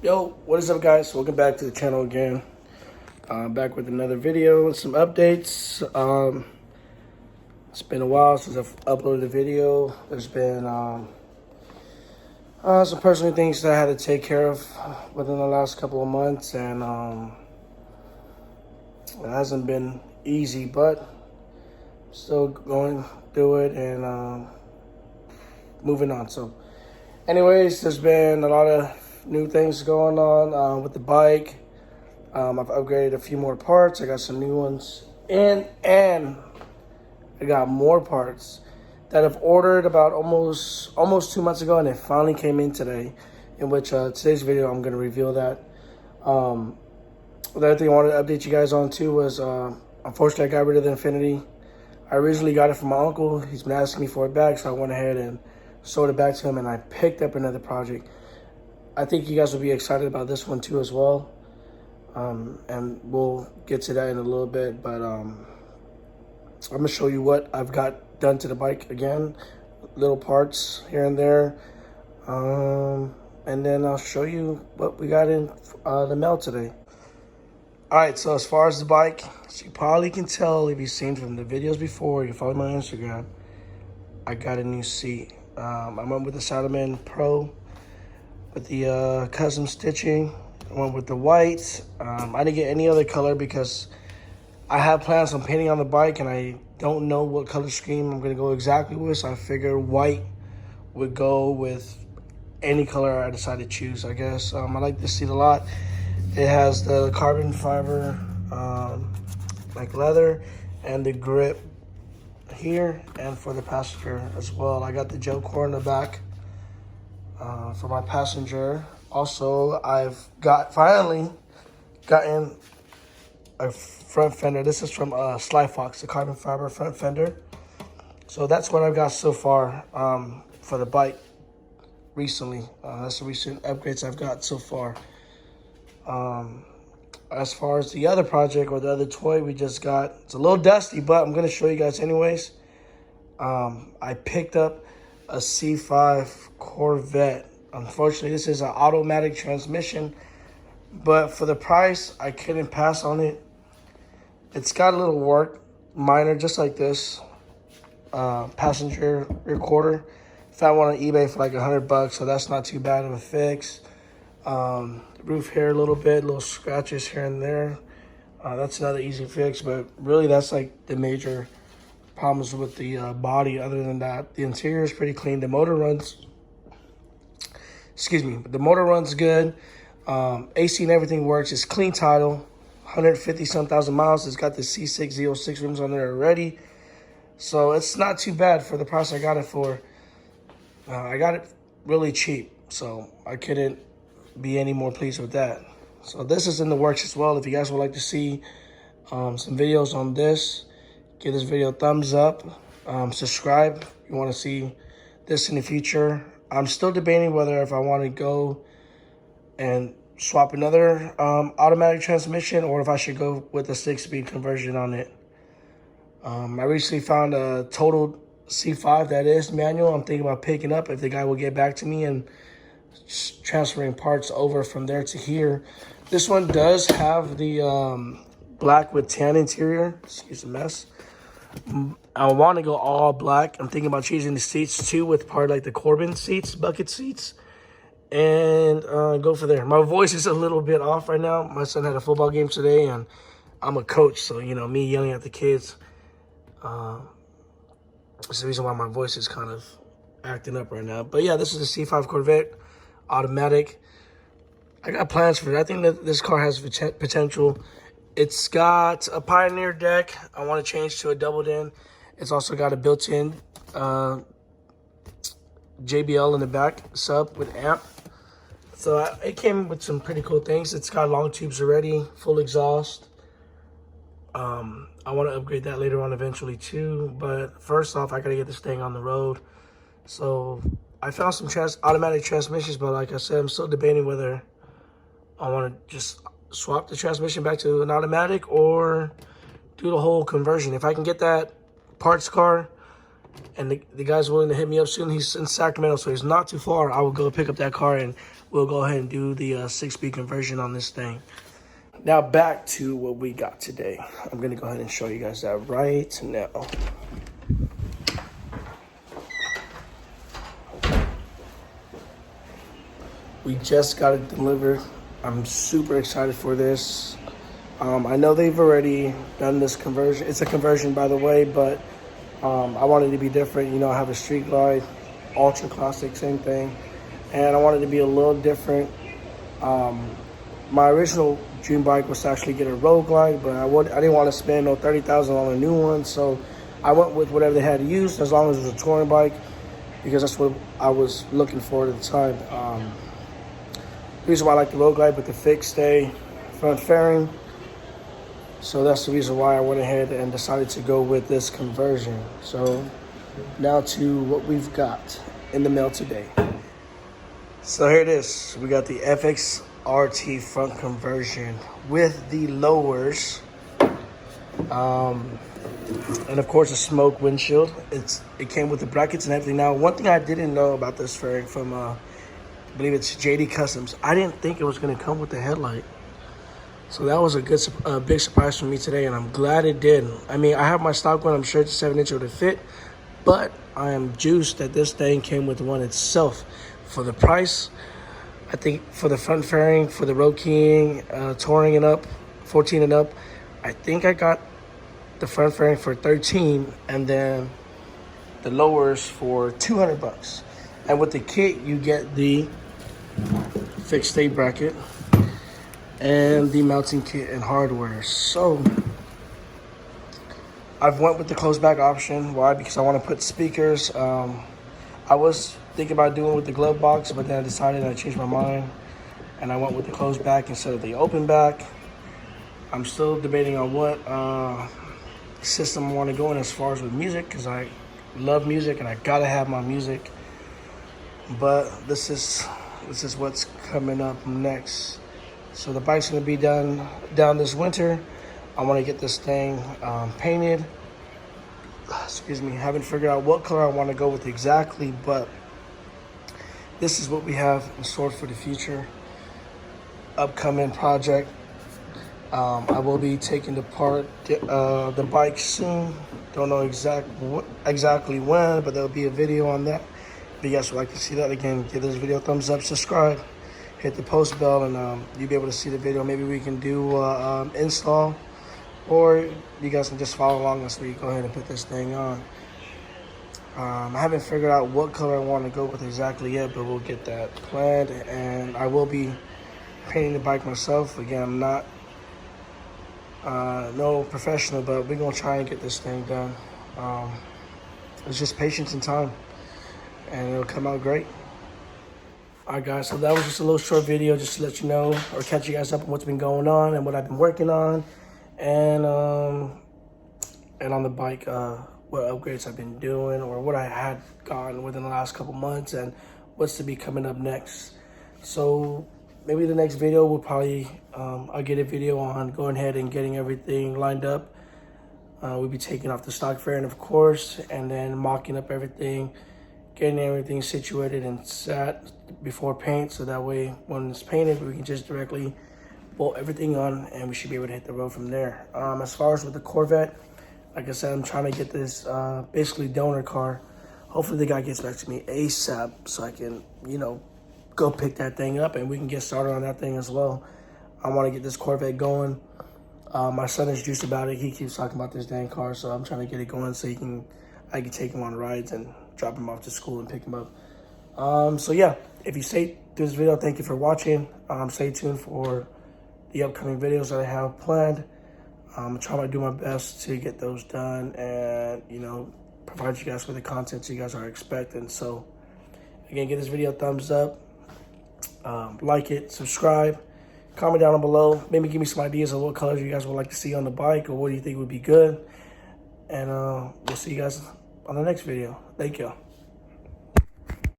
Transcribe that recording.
Yo, what is up, guys? Welcome back to the channel again. Back with another video and some updates. It's been a while since I've uploaded a video. There's been some personal things that I had to take care of within the last couple of months, and it hasn't been easy, but still going through it and moving on. So, anyways, there's been a lot of new things going on with the bike. I've upgraded a few more parts. I got some new ones in, and I got more parts that I've ordered about almost 2 months ago, and it finally came in today. In which today's video, I'm going to reveal that. The other thing I wanted to update you guys on too was unfortunately I got rid of the Infinity. I originally got it from my uncle. He's been asking me for it back, so I went ahead and sold it back to him, and I picked up another project. I think you guys will be excited about this one too as well. And we'll get to that in a little bit, but I'm gonna show you what I've got done to the bike again, little parts here and there, and then I'll show you what we got in the mail today. All right, so as far as the bike, as you probably can tell if you've seen from the videos before, you follow my Instagram, I got a new seat. I went with the Saddleman Pro with the custom stitching. I went with the white. I didn't get any other color because I have plans on painting on the bike, and I don't know what color scheme I'm going to go exactly with, so I figured white would go with any color I decide to choose, I guess. I like this seat a lot. It has the carbon fiber, like leather, and the grip here, and for the passenger as well. I got the gel core in the back for my passenger. Also, I've finally gotten a front fender. This is from Sly Fox, the carbon fiber front fender. So that's what I've got so far for the bike recently. That's the recent upgrades I've got so far. As far as the other project or the other toy we just got, it's a little dusty, but I'm going to show you guys anyways. I picked up a C5 Corvette. Unfortunately, this is an automatic transmission, but for the price, I couldn't pass on it. It's got a little work, minor, just like this, passenger recorder. Found one on eBay for like $100, so that's not too bad of a fix. Roof hair a little bit, little scratches here and there. That's another easy fix, but really that's like the major problems with the body. Other than that, the interior is pretty clean. The motor runs, the motor runs good. AC and everything works. It's clean title, 150-some thousand miles. It's got the C6 Z06 rims on there already, so it's not too bad for the price I got it for. I got it really cheap, so I couldn't be any more pleased with that. So this is in the works as well. If you guys would like to see some videos on this, give this video a thumbs up. Subscribe if you want to see this in the future. I'm still debating whether if I want to go and swap another automatic transmission, or if I should go with a 6-speed conversion on it. I recently found a total C5 that is manual. I'm thinking about picking up if the guy will get back to me and transferring parts over from there to here. This one does have the black with tan interior. Excuse the mess. I want to go all black. I'm thinking about changing the seats too with part like the Corbin seats, bucket seats, and go for there. My voice is a little bit off right now. My son had a football game today, and I'm a coach, so you know me yelling at the kids. That's the reason why my voice is kind of acting up right now. But yeah, this is a C5 Corvette, automatic. I got plans for it. I think that this car has potential. It's got a Pioneer deck. I want to change to a doubled in. It's also got a built-in JBL in the back, sub with amp. So it came with some pretty cool things. It's got long tubes already, full exhaust. I want to upgrade that later on eventually too. But first off, I got to get this thing on the road. So I found some automatic transmissions, but like I said, I'm still debating whether I want to just swap the transmission back to an automatic or do the whole conversion. If I can get that parts car and the guy's willing to hit me up soon, he's in Sacramento, so he's not too far, I will go pick up that car and we'll go ahead and do the 6-speed conversion on this thing. Now back to what we got today. I'm gonna go ahead and show you guys that right now. We just got it delivered. I'm super excited for this. I know they've already done this conversion. It's a conversion, by the way, but I wanted it to be different. You know, I have a street glide, ultra classic, same thing. And I wanted it to be a little different. My original dream bike was to actually get a road glide, but I didn't want to spend no $30,000 on a new one. So I went with whatever they had to use, as long as it was a touring bike, because that's what I was looking for at the time. The reason why I like the road glide with the fixed stay front fairing. So that's the reason why I went ahead and decided to go with this conversion. So now to what we've got in the mail today. So here it is. We got the FXRT front conversion with the lowers. And of course a smoke windshield. It came with the brackets and everything. Now, one thing I didn't know about this fairing from I believe it's JD Customs, I didn't think it was going to come with the headlight. So that was a big surprise for me today, and I'm glad it did. I mean, I have my stock one. I'm sure it's a 7-inch would fit, but I am juiced that this thing came with one itself. For the price, I think for the front fairing, for the road keying, touring and up, 14 and up, I think I got the front fairing for 13, and then the lowers for $200. And with the kit, you get the fixed stay bracket and the mounting kit and hardware. So I've went with the closed back option. Why? Because I want to put speakers. I was thinking about doing with the glove box, but then I decided, I changed my mind, and I went with the closed back instead of the open back. I'm still debating on what system I want to go in as far as with music, because I love music and I gotta have my music. But this is what's coming up next. So the bike's gonna be down this winter. I want to get this thing painted. Excuse me. Haven't figured out what color I want to go with exactly, but this is what we have in store for the future. Upcoming project. I will be taking apart the bike soon. Don't know exactly when, but there'll be a video on that. If you guys would like to see that, again, give this video a thumbs up, subscribe, hit the post bell, and you'll be able to see the video. Maybe we can do install, or you guys can just follow along as we go ahead and put this thing on. I haven't figured out what color I want to go with exactly yet, but we'll get that planned. And I will be painting the bike myself. Again, I'm not no professional, but we're gonna try and get this thing done. It's just patience and time, and it'll come out great. All right, guys, so that was just a little short video just to let you know, or catch you guys up on what's been going on and what I've been working on, and on the bike, what upgrades I've been doing, or what I had gotten within the last couple months, and what's to be coming up next. So maybe the next video will probably, I'll get a video on going ahead and getting everything lined up. We'll be taking off the stock fairing, of course, and then mocking up everything, getting everything situated and set before paint, so that way when it's painted, we can just directly bolt everything on, and we should be able to hit the road from there. As far as with the Corvette, like I said, I'm trying to get this basically donor car. Hopefully the guy gets back to me ASAP so I can, you know, go pick that thing up and we can get started on that thing as well. I want to get this Corvette going. My son is juiced about it. He keeps talking about this dang car, so I'm trying to get it going so I can take him on rides and drop him off to school and pick him up. So yeah, if you stay through this video, thank you for watching. Stay tuned for the upcoming videos that I have planned. I'm trying to do my best to get those done and, you know, provide you guys with the content you guys are expecting. So again, give this video a thumbs up, like it, subscribe, comment down below. Maybe give me some ideas of what colors you guys would like to see on the bike, or what do you think would be good. And we'll see you guys on the next video. Thank you.